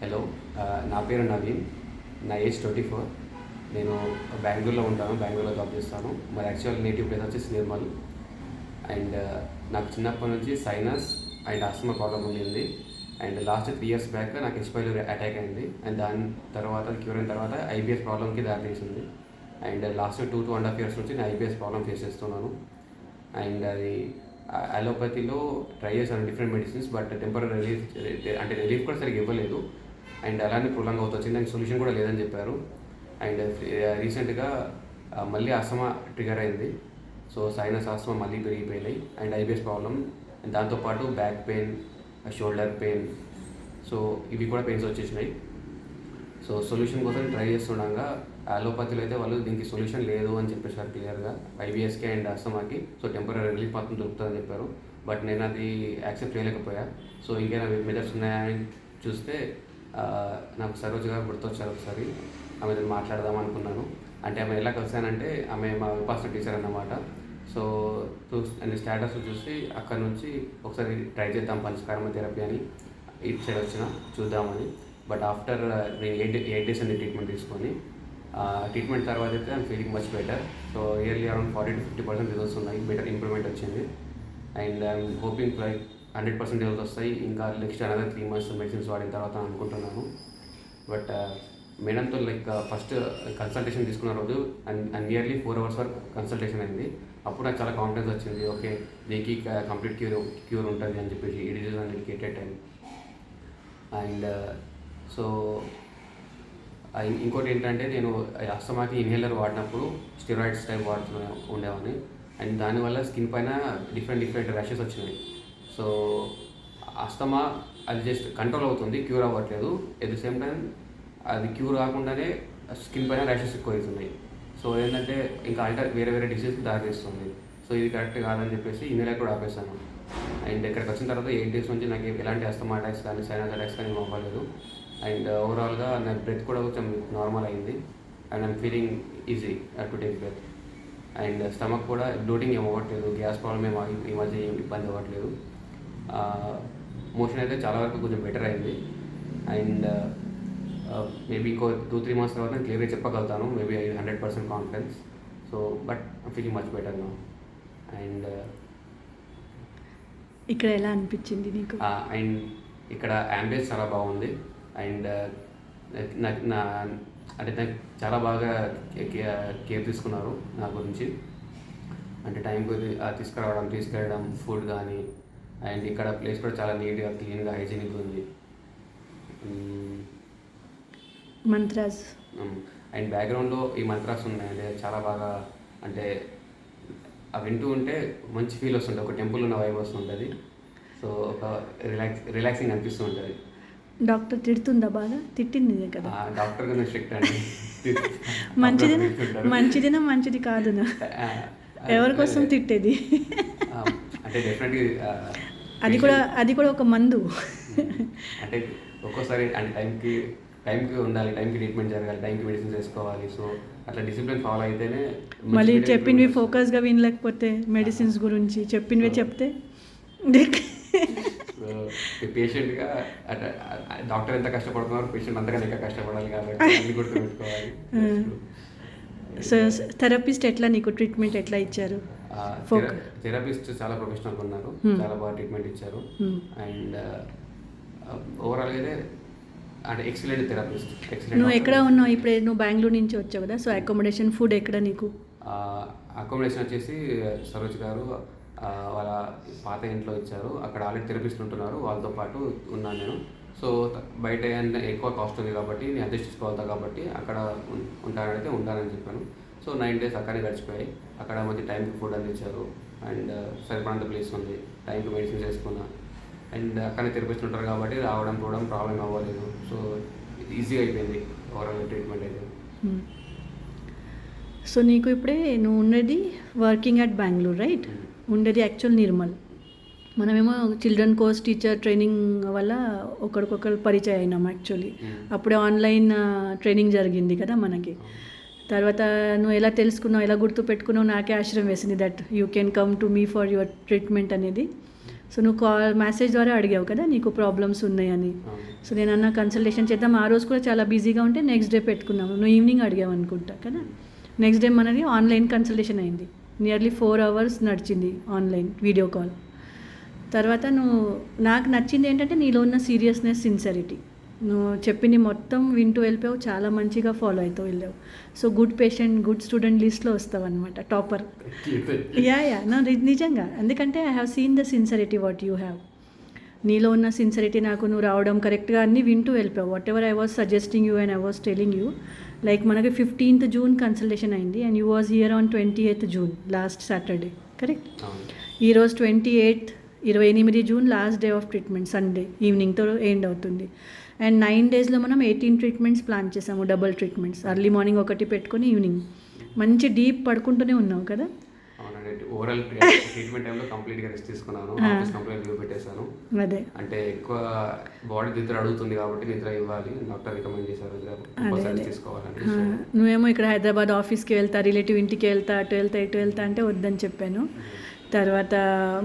Hello, నా పేరు నవీన్. నా ఏజ్ 24. నేను బెంగళూరులో ఉంటాను. బెంగళూరులో జాబ్ చేస్తాను. మరి యాక్చువల్ నేటివ్ ప్లేస్ వచ్చేసి నిర్మల్. అండ్ నాకు చిన్నప్పటి నుంచి సైనస్ అండ్ ఆస్తమా ప్రాబ్లం ఉండింది. అండ్ లాస్ట్ 3 years బ్యాక్ నాకు హెచ్పైలో అటాక్ అయింది. అండ్ దాని తర్వాత క్యూర్ అయిన తర్వాత ఐబిఎస్ ప్రాబ్లంకి దారితీసింది. అండ్ లాస్ట్ 2.5 years నుంచి నేను ఐబిఎస్ ప్రాబ్లం ఫేస్ చేస్తున్నాను. అండ్ అది అలోపతిలో ట్రై చేశాను different medicines, but temporary relief కూడా సరిగ్గా ఇవ్వలేదు. అండ్ అలానే ప్రొలాంగ్ అవుతూ వచ్చింది. దానికి సొల్యూషన్ కూడా లేదని చెప్పారు. అండ్ రీసెంట్గా మళ్ళీ ఆస్తమా ట్రిగర్ అయింది. సో సైనస్ ఆస్తమా మళ్ళీ పెరిగిపోయినాయి అండ్ ఐబిఎస్ ప్రాబ్లం, దాంతోపాటు back pain, shoulder pain, so ఇవి కూడా పెయిన్స్ వచ్చేసినాయి. సో సొల్యూషన్ కోసం ట్రై చేస్తుండగా అలోపతిలో అయితే వాళ్ళు దీనికి సొల్యూషన్ లేదు అని చెప్పేసారు క్లియర్గా, ఐబిఎస్కి అండ్ ఆస్తమాకి. సో టెంపరీ రిలీఫ్ మాత్రం దొరుకుతుందని చెప్పారు. బట్ నేను అది యాక్సెప్ట్ చేయలేకపోయా. సో ఇంకేనా మెథడ్స్ ఉన్నాయని చూస్తే నాకు సరోజ్ గారు గుర్తొచ్చారు. ఒకసారి ఆమెతో మాట్లాడదాం అనుకున్నాను. అంటే ఆమె ఎలా కలిసానంటే ఆమె మా విపాసన టీచర్ అన్నమాట. సో నేను స్టేటస్ చూసి అక్కడ నుంచి ఒకసారి ట్రై చేద్దాం పంచకర్మ థెరపీ అని ఇటు సైడ్ వచ్చిన చూద్దామని. బట్ ఆఫ్టర్ నేను 8 days అని ట్రీట్మెంట్ తీసుకొని ట్రీట్మెంట్ తర్వాత అయితే I'm feeling much better. So yearly around 40-50% results ఉన్నాయి. బెటర్ ఇంప్రూవ్మెంట్ వచ్చింది. And I'm hoping like 100% results వస్తాయి. ఇంకా నెక్స్ట్ అనదర్ 3 months మెడిసిన్స్ వాడిన తర్వాత అనుకుంటున్నాను. బట్ మేడంతో లైక్ ఫస్ట్ కన్సల్టేషన్ తీసుకున్న రోజు అండ్ నియర్లీ 4 hours వరకు కన్సల్టేషన్ అయింది. అప్పుడు నాకు చాలా కాన్ఫిడెన్స్ వచ్చింది. ఓకే, దీనికి కంప్లీట్ క్యూర్ ఉంటుంది అని చెప్పేసి ఈ డిజీజ్ అని డెడికేటెడ్ టైం. అండ్ సో ఇంకోటి ఏంటంటే నేను ఆస్తమాకి ఇన్హేలర్ వాడినప్పుడు స్టెరాయిడ్స్ టైప్ ఉండేవాడిని. అండ్ దానివల్ల స్కిన్ పైన డిఫరెంట్ ర్యాషెస్ వచ్చినాయి. సో ఆస్తమా అది జస్ట్ కంట్రోల్ అవుతుంది, క్యూర్ అవ్వట్లేదు. ఎట్ ది సేమ్ టైం అది క్యూర్ కాకుండానే స్కిన్ పైన ర్యాషెస్ ఎక్కువ అవుతున్నాయి. సో ఏంటంటే ఇంకా వేరే డిసీజ్కి దారితీస్తుంది. సో ఇది కరెక్ట్ కాదని చెప్పేసి ఇన్హేలర్ కూడా ఆపేసాను. అండ్ ఇక్కడికి వచ్చిన తర్వాత 8 days నుంచి నాకు ఎలాంటి ఆస్తమా అటాక్స్ కానీ సైనస్ అటాక్స్ కానీ ఏం అవ్వలేదు. అండ్ ఓవరాల్గా నా బ్రెత్ కూడా కొంచెం నార్మల్ అయింది. And I'm feeling easy to take breath. And stomach కూడా బ్లోటింగ్ ఏం అవ్వట్లేదు, గ్యాస్ ప్రాబ్లమ్ ఈ మధ్య ఏం ఇబ్బంది అవ్వట్లేదు. మోషన్ అయితే చాలా వరకు కొంచెం బెటర్ అయింది. అండ్ మేబీ ఇంకో 2-3 months తర్వాత నేను క్లియర్గా చెప్పగలుగుతాను. Maybe 100% confidence. So but feeling much better నా. అండ్ ఇక్కడ ఎలా అనిపించింది నీకు? అండ్ ఇక్కడ యాంబియన్స్ చాలా బాగుంది. అండ్ నాకు చాలా బాగా కేర్ తీసుకున్నారు నా గురించి. అంటే టైంకి తీసుకెళ్ళడం, ఫుడ్ కానీ. అండ్ ఇక్కడ ప్లేస్ కూడా చాలా నీట్గా, క్లీన్గా, హైజీనిక్గా ఉంది. మంత్రాస్ అండ్ బ్యాక్గ్రౌండ్లో ఈ మంత్రాస్ ఉన్నాయండి, చాలా బాగా. అంటే అవి వింటూ ఉంటే మంచి ఫీల్ వస్తుంటుంది, ఒక టెంపుల్ ఉన్న వైబ్ వస్తుంటుంది. సో ఒక రిలాక్సింగ్ అనిపిస్తూ ఉంటుంది. డాక్టర్ తిడుతుందా బాగా? తిట్టింది కదా డాక్టర్ కొంచెం స్ట్రిక్ట్ అండి. మంచిదినా మంచిది కాదునా? ఎవరి కోసం తిట్టేది? అంటే డెఫినెట్గా అది కూడా ఒక మందు. అంటే ఒక్కోసారి అంటే టైంకి ఉండాలి, టైంకి ట్రీట్మెంట్ జరగాలి, టైంకి మెడిసిన్స్ వేసుకోవాలి. సో అట్లా డిసిప్లిన్ ఫాలో అయితేనే. మళ్ళీ చెప్పినవి ఫోకస్గా వినలేకపోతే, మెడిసిన్స్ గురించి చెప్పినవే చెప్తే పేషెంట్గా అట్లా డాక్టర్ ఎంత కష్టపడుతున్నారు, పేషెంట్ అంతకన్నా ఇంకా కష్టపడాలి కాబట్టి అన్ని గుర్తుపెట్టుకోవాలి. సో థెరపిస్ట్ ఎట్లా నీకు ట్రీట్మెంట్ ఎట్లా ఇచ్చారు? థెరపిస్ట్ చాలా ప్రొఫెషనల్గా ఉన్నారు, చాలా బాగా ట్రీట్మెంట్ ఇచ్చారు. అండ్ ఓవరాల్గా అయితే అంటే ఎక్సలెంట్ థెరపిస్ట్. నువ్వు ఎక్కడ ఉన్నావు ఇప్పుడు? నువ్వు బెంగళూరు నుంచి వచ్చావు కదా, సో అకామిడేషన్, ఫుడ్ ఎక్కడ నీకు? అకామిడేషన్ వచ్చేసి సరోజ్ గారు వాళ్ళ పాత ఇంట్లో ఇచ్చారు. అక్కడ ఆల్రెడీ థెరపిస్ట్ ఉంటున్నారు, వాళ్ళతో పాటు ఉన్నాను నేను. సో బయట ఎక్కువ కాస్ట్ ఉంది కాబట్టి నేను అడ్జస్ట్ చేసుకోవాలి కాబట్టి అక్కడ ఉంటానని చెప్పాను. సో 9 days అక్కడే గడిచిపోయాయి. అక్కడ మంచి టైంకి ఫుడ్ అందించారు. అండ్ సరిపడంత ప్లేస్ ఉంది, టైంకి మెడిసిన్స్ వేసుకున్నా. అండ్ అక్కడే థెరపిస్ట్ ఉంటారు కాబట్టి రావడం పోవడం ప్రాబ్లం అవ్వలేదు. సో ఈజీగా అయిపోయింది ఓవరాల్ ట్రీట్మెంట్ అయితే. సో నీకు ఇప్పుడే నువ్వు ఉన్నది వర్కింగ్ అట్ బెంగళూరు, రైట్? ఉండేది యాక్చువల్ నిర్మల్. మనమేమో చిల్డ్రన్ కోర్స్ టీచర్ ట్రైనింగ్ వల్ల ఒకరికొకరు పరిచయం అయినాం యాక్చువల్లీ. అప్పుడే ఆన్లైన్ ట్రైనింగ్ జరిగింది కదా మనకి. తర్వాత నువ్వు ఎలా తెలుసుకున్నావు, ఎలా గుర్తు పెట్టుకున్నావు, నాకే ఆశ్చర్యం వేసింది that you can come to me for your treatment అనేది. సో నువ్వు మెసేజ్ ద్వారా అడిగావు కదా నీకు ప్రాబ్లమ్స్ ఉన్నాయని. సో నేను అన్న కన్సల్టేషన్ చేద్దాం. ఆ రోజు కూడా చాలా బిజీగా ఉంటే నెక్స్ట్ డే పెట్టుకున్నాము. నువ్వు ఈవినింగ్ అడిగావు అనుకుంటా కదా. నెక్స్ట్ డే మనది ఆన్లైన్ కన్సల్టేషన్ అయింది. నియర్లీ 4 hours నడిచింది ఆన్లైన్ వీడియో కాల్. తర్వాత నాకు నచ్చింది ఏంటంటే నీలో ఉన్న సీరియస్నెస్, సిన్సియరిటీ. నువ్వు చెప్పింది మొత్తం వింటూ వెళ్ళిపోయావు, చాలా మంచిగా ఫాలో అవుతూ వెళ్ళావు. So good patient, good student లిస్ట్లో వస్తావు అనమాట, టాపర్. యా నిజంగా. ఎందుకంటే I have seen the sincerity what you have. నీలో ఉన్న సిన్సియరిటీ, నాకు నువ్వు రావడం కరెక్ట్గా అన్నీ వింటూ వెళ్ళిపోయావు. Whatever I was suggesting you and I was telling you. Like మనకి 15th June కన్సల్టేషన్ అయింది and you was here on 28th June, last Saturday, correct? ఈరోజు 28 June, last day of treatment, Sunday ఈవినింగ్తో end అవుతుంది. And 9 daysలో మనం 18 treatments plan చేసాము, double treatments. Early morning ఒకటి పెట్టుకొని ఈవినింగ్ మంచి డీప్ పడుకుంటూనే ఉన్నావు కదా. ఓవరాల్ ట్రీట్మెంట్ టైంలో కంప్లీట్గా రెస్ట్ తీసుకున్నాను. ఆఫీస్ కంప్లీట్ లీవ్ పెట్టేశాను. అదే అంటే ఎక్కువ బాడీ నిద్ర అడుగుతుంది కాబట్టి నిద్ర ఇవ్వాలి, డాక్టర్ రికమెండ్ చేశారు తీసుకోవాలని. నువ్వేమో ఇక్కడ హైదరాబాద్ ఆఫీస్కి వెళ్తా, రిలేటివ్ ఇంటికి వెళ్తా, అటు వెళ్తా ఇటు వెళ్తా అంటే వద్దని చెప్పాను. తర్వాత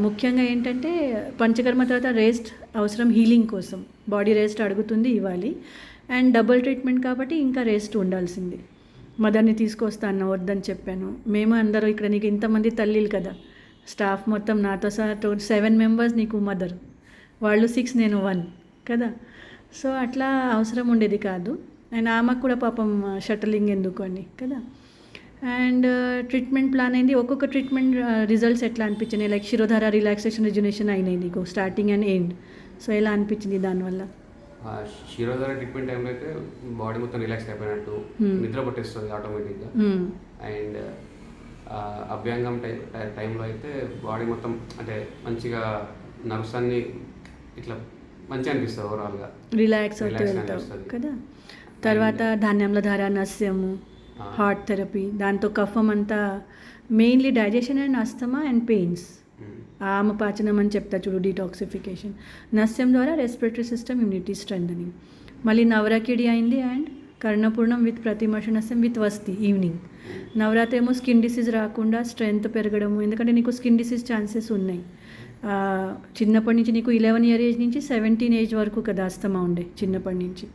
ముఖ్యంగా ఏంటంటే పంచకర్మ తర్వాత రెస్ట్ అవసరం, హీలింగ్ కోసం బాడీ రెస్ట్ అడుగుతుంది, ఇవ్వాలి. అండ్ డబుల్ ట్రీట్మెంట్ కాబట్టి ఇంకా రెస్ట్ ఉండాల్సింది. మదర్ని తీసుకొస్తా అన్న, వద్దని చెప్పాను. మేము అందరూ ఇక్కడ నీకు ఇంతమంది తల్లిలు కదా, స్టాఫ్ మొత్తం నాతో సహా 7 members నీకు మదర్, వాళ్ళు 6 నేను 1 కదా. సో అట్లా అవసరం ఉండేది కాదు. అండ్ ఆమెకు కూడా పాపం షటలింగ్ ఎందుకు అని కదా. అండ్ ట్రీట్మెంట్ ప్లాన్ అయింది. ఒక్కొక్క ట్రీట్మెంట్ రిజల్ట్స్ ఎట్లా అనిపించినాయి? లైక్ శిరోధార, రిలాక్సేషన్, రిజునేషన్ అయినాయి నీకు స్టార్టింగ్ అండ్ ఎండ్. సో ఎలా అనిపించింది దానివల్ల? శిరోధార ట్రీట్మెంట్ టైంలో అయితే బాడీ మొత్తం రిలాక్స్ అయిపోయినట్టు, నిద్ర పట్టేస్తుంది ఆటోమేటిక్గా. అండ్ అభ్యంగం టైంలో అయితే బాడీ మొత్తం అంటే మంచిగా నర్వ్స్ అన్ని ఇట్లా మంచిగా అనిపిస్తుంది, ఓవరాల్గా రిలాక్స్ అవుతూ వెళ్తావు కదా. తర్వాత ధాన్యంల ధార, నస్యము, హార్ట్ థెరపీ, దాంతో కఫం అంతా, mainly digestion and asthma and pains. ఆమపాచనం అని చెప్తా చూడు, డీటాక్సిఫికేషన్. నస్యం ద్వారా రెస్పిరేటరీ సిస్టమ్, ఇమ్యూనిటీ స్ట్రెంథనింగ్. మళ్ళీ నవరకిడి అయింది అండ్ కర్ణపూర్ణం విత్ ప్రతిమర్శ నస్యం విత్ వస్తి ఈవినింగ్. నవరాత్రి ఏమో స్కిన్ డిసీజ్ రాకుండా స్ట్రెంగ్త్ పెరగడము, ఎందుకంటే నీకు స్కిన్ డిసీజ్ ఛాన్సెస్ ఉన్నాయి. చిన్నప్పటి నుంచి నీకు 11 year ఏజ్ నుంచి 17 age వరకు కదా అస్తమా ఉండే చిన్నప్పటి నుంచి.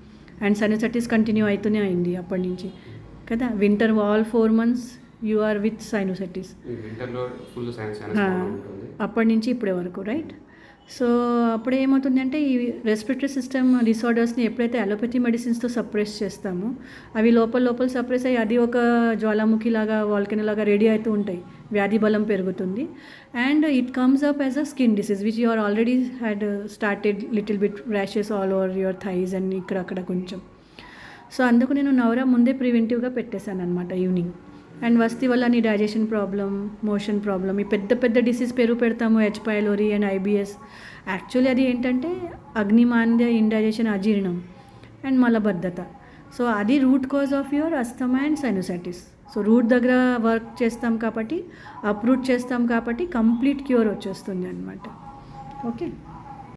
అండ్ సైనసైటిస్ కంటిన్యూ అవుతూనే అయింది అప్పటి నుంచి కదా. Winter all 4 months you are with sinusitis, అప్పటి నుంచి ఇప్పటి వరకు, రైట్? సో అప్పుడు ఏమవుతుందంటే ఈ రెస్పిరేటరీ సిస్టమ్ డిసార్డర్స్ని ఎప్పుడైతే అలోపతి మెడిసిన్స్తో సప్రెస్ చేస్తామో అవి లోపల సప్రెస్ అయ్యి అది ఒక జ్వాలాముఖిలాగా, వాల్కెనోలాగా రెడీ అవుతూ ఉంటాయి, వ్యాధి బలం పెరుగుతుంది. And it comes up as a skin disease which you are already had started little bit rashes all over your thighs and ఇక్కడ కొంచెం. సో అందుకు నేను నవరా ముందే ప్రివెంటివ్గా పెట్టేశాను అనమాట ఈవినింగ్. అండ్ వస్తీ వల్ల నీ డైజెషన్ ప్రాబ్లం, మోషన్ ప్రాబ్లం, ఈ పెద్ద డిసీజ్ పేరు పెడతాము, H. pylori and IBS. Actually అది ఏంటంటే అగ్నిమాంద్య, ఇండైజెషన్, అజీర్ణం అండ్ మలబద్ధత. సో అది root cause of your asthma and sinusitis. So root దగ్గర వర్క్ చేస్తాం కాబట్టి, అప్రూట్ చేస్తాం కాబట్టి కంప్లీట్ క్యూర్ వచ్చేస్తుంది అనమాట. ఓకే.